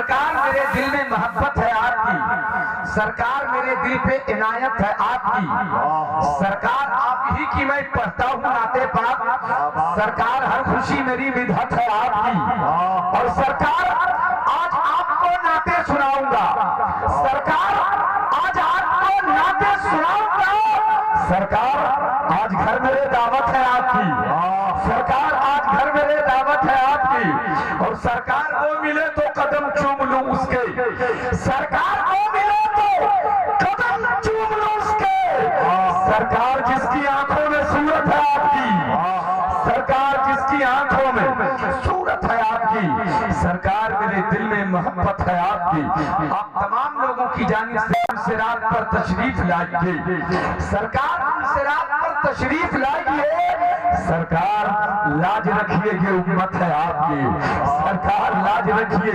سرکار میرے دل میں محبت ہے آپ کی، سرکار میرے دل پہ عنایت ہے آپ کی، سرکار آپ ہی کی میں پڑھتا ہوں نعت پاک، سرکار ہر خوشی میری مدحت ہے آپ کی، اور سرکار آج آپ کو نعتیں سناؤں گا، سرکار آج آپ کو نعتیں سناؤں گا، سرکار آج گھر میرے دعوت ہے آپ کی، سرکار آج گھر میرے دعوت ہے آپ کی، اور سرکار کو ملے تو قدم چوم لوں اس کے، سرکار کو ملے تو قدم چوم لوں اس کے، سرکار جس کی آنکھوں میں صورت ہے آپ کی، سرکار جس کی آنکھوں میں صورت ہے آپ کی، سرکار میرے دل میں محبت ہے آپ کی، آپ تمام لوگوں کی جانب سے انصراف پر تشریف لائیے، سرکار انصراف پر تشریف لائیے، سرکار لاج رکھیے یہ امت ہے آپ کی، سرکار لاج رکھیے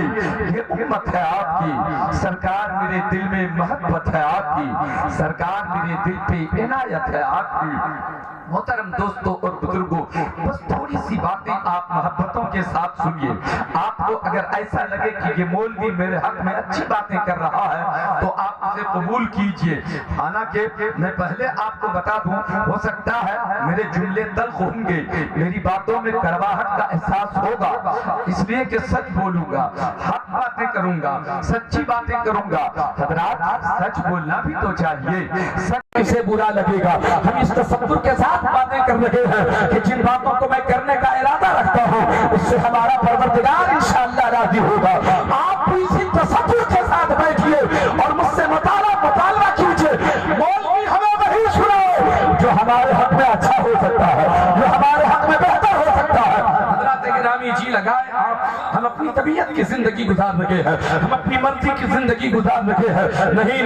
یہ امت ہے آپ کی، سرکار میرے دل میں محبت ہے آپ کی، سرکار میرے دل پہ عنایت ہے آپ کی۔ محترم دوستوں اور بزرگوں، بس تھوڑی سی باتیں آپ محبتوں کے ساتھ سنیے، آپ کو اگر ایسا لگے کہ یہ مولوی میرے حق میں اچھی باتیں کر رہا ہے تو آپ اسے قبول کیجئے، حالانکہ میں پہلے آپ کو بتا دوں، ہو سکتا ہے میرے جملے تلخ ہوں گے، میری باتوں میں کڑواہٹ کا احساس ہوگا، اس لیے کہ سچ بولوں گا، حق باتیں کروں گا، سچی باتیں کروں گا، حضرات سچ بولنا بھی تو چاہیے، سچ کسے برا لگے گا؟ ہم اس تصور کے ساتھ باتیں کر رہے ہیں کہ جن باتوں کو میں کرنے کا ارادہ رکھتا ہوں اس سے ہمارا پروردگار انشاءاللہ راضی ہوگا، آپ بھی اسی تصور کے ساتھ بیٹھیے اور مجھ سے مطالبہ کیجئے، مولوی ہمیں وہی سناؤ جو ہمارے حق میں اچھا ہو سکتا ہے، جو ہمارے حق میں بہتر ہو سکتا ہے۔ حضرات گرامی جی لگائے، ہم اپنی طبیعت کی زندگی گزار رہے ہیں، ہم اپنی مرضی کی زندگی گزار رہے ہیں، نہیں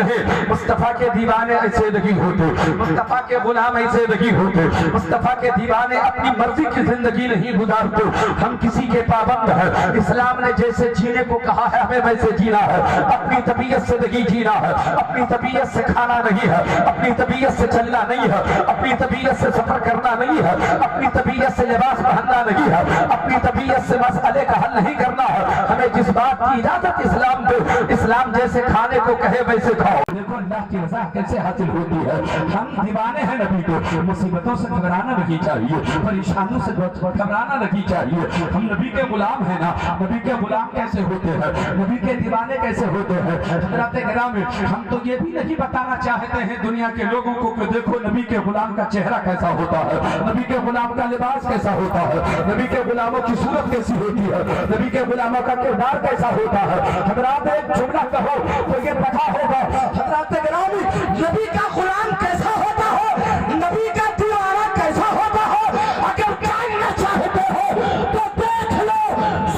مصطفیٰ کے دیوانے ایسے نہیں ہوتے، مصطفیٰ کے غلام ایسے نہیں ہوتے، مصطفیٰ کے دیوانے اپنی مرضی کی زندگی نہیں گزارتے، ہم کسی کے پابند ہیں، اسلام نے جیسے جینے کو کہا ہے ہمیں ویسے جینا ہے، اپنی طبیعت سے نہیں جینا ہے، اپنی طبیعت سے کھانا نہیں ہے، اپنی طبیعت سے چلنا نہیں ہے، اپنی طبیعت سے سفر کرنا نہیں ہے، اپنی طبیعت سے لباس پہننا نہیں ہے، اپنی طبیعت سے مسئلے کا حل نہیں کرنا ہے، ہمیں جس بات کی اجازت اسلام دے، اسلام جیسے کھانے کو کہے ویسے کھاؤ۔ دیکھو اللہ کی رضا کیسے حاصل ہوتی ہے، ہم دیوانے ہیں نبی کو، مصیبتوں سے گھبرانا نہیں چاہیے، پریشانیوں سے گھبرانا نہیں چاہیے، ہم نبی کے غلام ہیں نا، نبی کے غلام کیسے ہوتے ہیں، نبی کے دیوانے کیسے ہوتے ہیں۔ حضرات گرامی، ہم تو یہ بھی نہیں بتانا چاہتے ہیں دنیا کے لوگوں کو کہ دیکھو نبی کے غلام کا چہرہ کیسا ہوتا ہے، نبی کے غلام کا لباس کیسا ہوتا ہے، نبی کے غلاموں کی صورت کیسی ہوتی ہے، نبی کے غلاموں کا کردار کیسا ہوتا ہے۔ حضرات ایک جملہ کہو تو یہ پتا ہوگا، حضرات گرامی نبی کا غلام کیسا ہوتا ہو، نبی کا دیوانہ کیسا ہوتا ہو، اگر جاننا چاہتے ہو تو دیکھ لو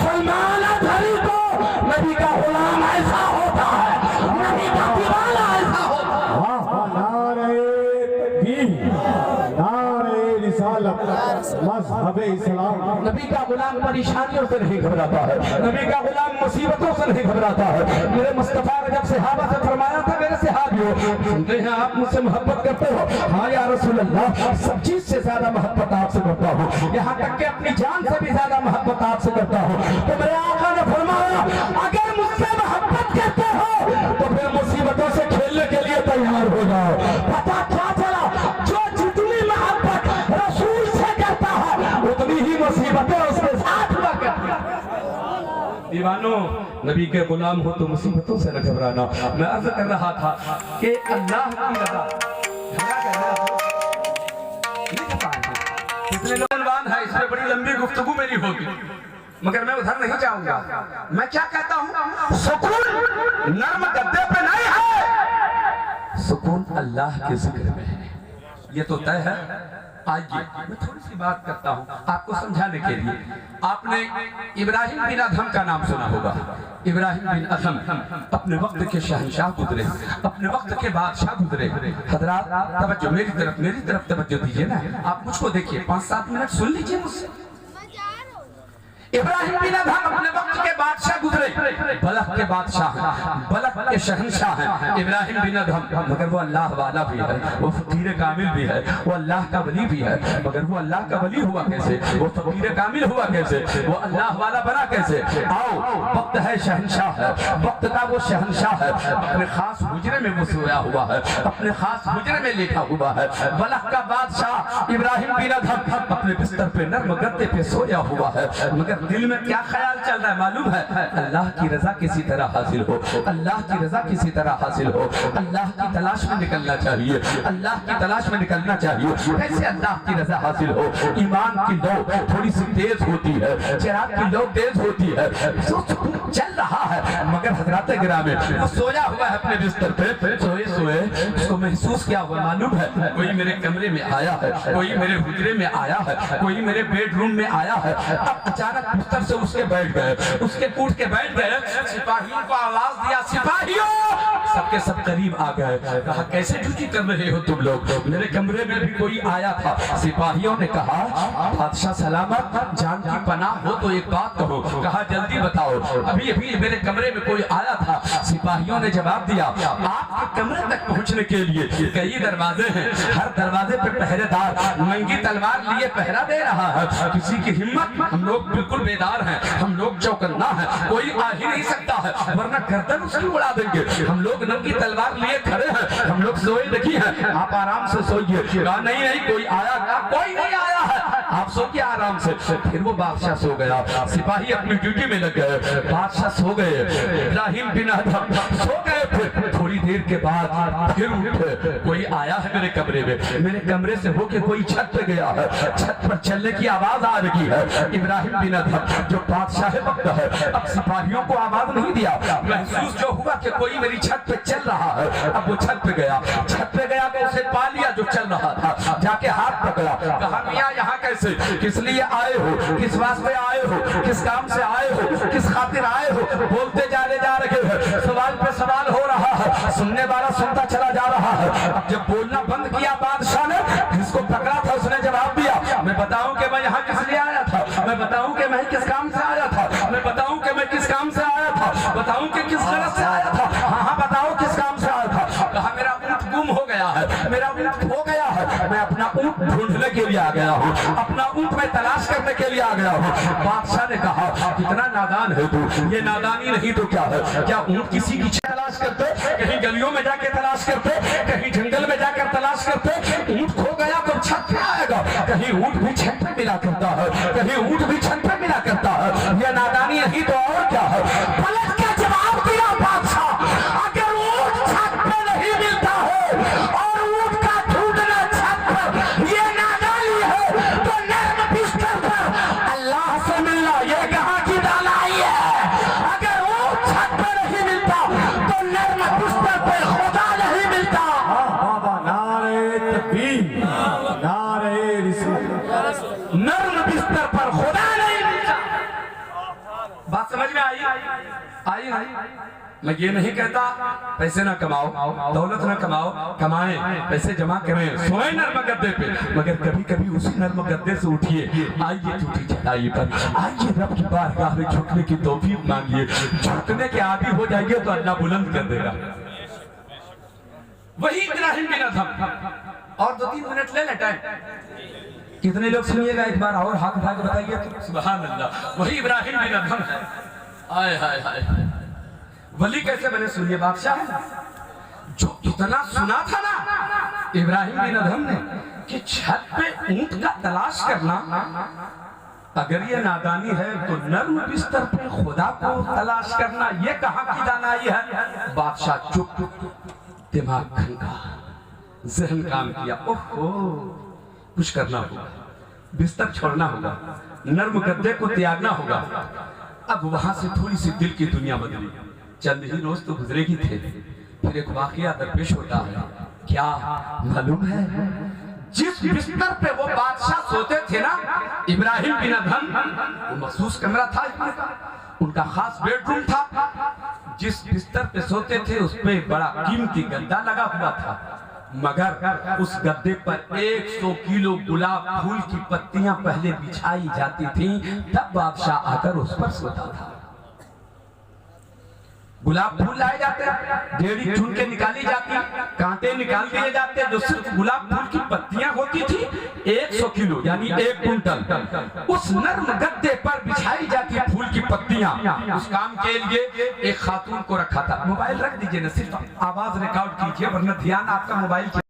سلمان اظہری کو، نبی کا غلام ایسا ہوتا ہے، نبی کا دیوانہ ایسا ہوتا ہے۔ نعرہ تکبیر، نعرہ رسالت، مذہب اسلام۔ نبی کا غلام پریشانیوں سے نہیں گھبراتا ہے، نبی کا غلام مصیبتوں سے نہیں گھبراتا ہے۔ میرے مصطفیٰ نے جب صحابہ سے فرمایا تھا میرے صحابیوں سنتے ہیں آپ مجھ سے محبت کرتے ہو، ہاں یا رسول اللہ سب چیز سے زیادہ محبت آپ سے کرتا ہوں، یہاں تک کہ اپنی جان سے بھی زیادہ محبت آپ سے کرتا ہوں۔ تو میرے آقا نے فرمایا اگر مجھ سے محبت کرتے ہو تو پھر مصیبتوں سے کھیلنے کے لیے تیار ہو جاؤ۔ پتہ کیا چلا، جو جتنی محبت رسول سے کرتا ہے اتنی ہی مصیبتیں اس کے ساتھ ہوا کرتی ہیں۔ دیوانوں نبی کے غلام ہو تو مصیبتوں سے نہ گھبرانا۔ میں عرض کر رہا تھا کہ اللہ کی رضا اتنے عنوان ہے، اس میں بڑی لمبی گفتگو میری ہوگی مگر میں ادھر نہیں جاؤں گا۔ میں کیا کہتا ہوں، سکون نرم گدے پہ نہیں ہے، سکون اللہ کے ذکر میں ہے، یہ تو طے ہے۔ آئیے میں تھوڑی سی بات کرتا ہوں آپ کو سمجھانے کے لیے۔ آپ نے ابراہیم بن ادھم کا نام سنا ہوگا۔ ابراہیم بن ادھم اپنے وقت کے شہنشاہ گزرے، اپنے وقت کے بادشاہ گزرے۔ حضرات توجہ میری طرف توجہ دیجئے نا، آپ مجھ کو دیکھیے 5-7 منٹ سن لیجئے مجھ سے۔ इब्राहिम बिन अदहम अपने वक्त के बादशाह गुजरे, बलख के बादशाह हैं, बलख के शहंशाह हैं इब्राहिम बिन अदहम। मगर वो अल्लाह वाला भी है, वो फकीर कामिल भी है, वो अल्लाह का वली भी है। मगर वो अल्लाह का वली हुआ कैसे, वो फकीर कामिल हुआ कैसे, वो अल्लाह वाला बना कैसे? आओ, वक्त है शहंशाह है, वक्त का वो शहंशाह है, अपने खास हुजरे में वो सोया हुआ है, अपने खास हुजरे में लेटा हुआ है। बलख का बादशाह इब्राहिम बिन अदहम अपने बिस्तर पे नर्म गद्दे पे सोया हुआ है। मगर दिल में क्या ख्याल चल रहा है मालूम है? अल्लाह की रजा किसी तरह हासिल हो, अल्लाह की रजा किसी तरह हासिल हो, अल्लाह की तलाश में निकलना चाहिए, अल्लाह की तलाश में निकलना चाहिए। कैसे अल्लाह की रजा हासिल हो? ईमान की लौ थोड़ी सी तेज होती है, चिराग की लौ तेज होती है, चल रहा है। मगर हजरात गिरामी वो सोया हुआ है अपने बिस्तर पे, सोए सोए उसको महसूस क्या हुआ मालूम है? कोई मेरे कमरे में आया है, कोई मेरे हुजरे में आया है, कोई मेरे बेडरूम में आया है। अब अचानक बिस्तर से उसके बैठ गए, उसके उठ के बैठ गए। सिपाहियों को आवाज दिया, सिपाहियों! सबके सब करीब आ गए। कहा कैसे ड्यूटी कर रहे हो तुम लोग? मेरे कमरे में भी कोई आया था। सिपाहियों ने कहा बादशाह सलामत, जान की पनाह हो तो एक बात कहो। कहा जल्दी बताओ, अभी अभी मेरे कमरे में कोई आया था। सिपाहियों ने जवाब दिया आपके कमरे तक पहुंचने के लिए कई दरवाजे हैं, हर दरवाजे पे पहरेदार नंगी तलवार लिए पहरा दे रहा है। किसी की हिम्मत, हम लोग बिल्कुल बेदार हैं, हम लोग चौकन्ना हैं, कोई आ ही नहीं सकता है वरना गर्दन उसकी उड़ा देंगे। हम लोग नंगी तलवार लिए खड़े हैं, हम लोग सोए नहीं हैं, आप आराम से सोइए। कहा नहीं नहीं कोई आया, कोई नहीं आया है, आप सोइए आराम से। फिर वो बादशाह सो गया, सिपाही अपनी ड्यूटी में लग गए, बादशाह सो गए, इब्राहिम बिन अदहम सो गए। फिर थोड़ी देर के बाद फिर उठे, कोई आया है मेरे कमरे में, मेरे कमरे से होके कोई छत पे गया है, छत पर चलने की आवाज आ रही है। इब्राहिम बिन अदहम जो बादशाह वक्त है, अब सिपाहियों को आवाज नहीं दिया, महसूस जो हुआ कि कोई मेरी छत पे चल रहा है। अब वो छत पे गया, छत पे गया तो उसे पा लिया जो चल रहा था, जाके हाथ पकड़ा। कहा मियां यहाँ कैसे, किस लिए आए हो, किस वास्ते आए हो, किस काम से आए हो, किस खातिर आए हो? बोलते जा रहे हैं, सवाल पे सवाल हो रहा है, सुनने वाला सुनता चला जा रहा है। अब जब बोलना बंद किया बादशाह ने, जिसको पकड़ा था उसने जवाब दिया मैं बताऊं कि मैं यहाँ किस लिए आया था, मैं बताऊं कि मैं किस काम से आया था, मैं बताऊं कि मैं किस काम से आया था, बताऊं कि किस गलत से आया था। हाँ बताओ किस काम से आया था। कहा मेरा ऊँट गुम हो गया है, मेरा ऊँट खो गया है, मैं अपना ऊँट ढूंढने के लिए आ गया हूँ, अपना ऊँट मैं तलाश करने के लिए आ गया हूँ। बादशाह ने कहा कितना नादान है तू, ये नादानी नहीं तो क्या है? क्या ऊँट किसी की तलाश करते, कहीं गलियों में जाके तलाश करते, कहीं जंगल में जाकर तलाश करते? ऊँट खो गया तो छत पे आएगा, कहीं ऊँट भी छत पे मिला करता है, कहीं ऊँट भी छत पे मिला करता है। ये नादानी नहीं तो और क्या है? पलट के जवाब दिया बादशाह, अगर ऊँट छत पे नहीं मिलता है और ऊँट का ढूंढना छत पर ये नादानी है तो नर्म बिस्तर पर अल्लाह से मिलना ये कहाँ की दानाई है? अगर ऊँट छत पे नहीं मिलता तो नर्म बिस्तर पर खुदा नहीं मिलता। बाबा नारे तकबीर, नारे रिसालत। नर्म बिस्तर पर खुदा नहीं मिलता। बात समझ में आई? आई? मैं ये नहीं कहता पैसे ना कमाओ, दौलत ना कमाओ, कमाएं, पैसे जमा करें, सोए नर्म गद्दे पे, मगर कभी कभी उसी नर्म गद्दे से उठिए, आइए टूटी चटाई पर, आइए रब की बारगाह में झुकने की तौफीक मांगिए। झुकने के आदी हो जाइए तो अल्लाह बुलंद कर देगा। वही इब्राहिम बिन अदहम। और 2-3 मिनट ले ले टाइम। कितने लोग सुनिएगा एक बार और हाथ उठा के बताइए सुभान अल्लाह। वही इब्राहिम बिन अदहम है। आय हाय हाय, वली कैसे बने सुनिए। बादशाह है जो इतना सुना था ना इब्राहिम बिन अदहम ने कि छत पे ऊंट का तलाश करना, अगर ये नादानी है तो नर्म बिस्तर पे खुदा को तलाश करना ये कहाँ की दानाई है? बादशाह चुप, दिमाग खंगा, जहन काम किया, ओहो कुछ करना होगा, बिस्तर छोड़ना होगा, नर्म गद्दे को त्यागना होगा। अब वहां से थोड़ी सी दिल की दुनिया बदली। चंद ही रोज तो गुजरे ही थे, फिर एक वाकया दरपेश होता है। क्या मालूम है? जिस बिस्तर पे वो बादशाह सोते थे ना इब्राहिम बिन अदहम, वो मखसूस कमरा था, उनका खास बेडरूम था। जिस बिस्तर पे सोते थे उस पे बड़ा कीमती गद्दा लगा हुआ था, مگر اس گدے پر 100 کلو گلاب پھول کی پتیاں پہلے بچھائی جاتی تھیں، تب بادشاہ آ کر اس پر سوتا تھا۔ گلاب پھول لائے جاتے، ڈیڑھی چن کے نکالی جاتی، کانٹے نکال دیے جاتے، جو صرف گلاب پھول کی پتیاں ہوتی تھی 100 کلو یعنی 1 کنٹل، اس نرم گدے پر بچھائی جاتی پھول کی پتیاں۔ اس کام کے لیے ایک خاتون کو رکھا تھا۔ موبائل رکھ دیجئے نا، صرف آواز ریکارڈ کیجئے ورنہ دھیان آپ کا موبائل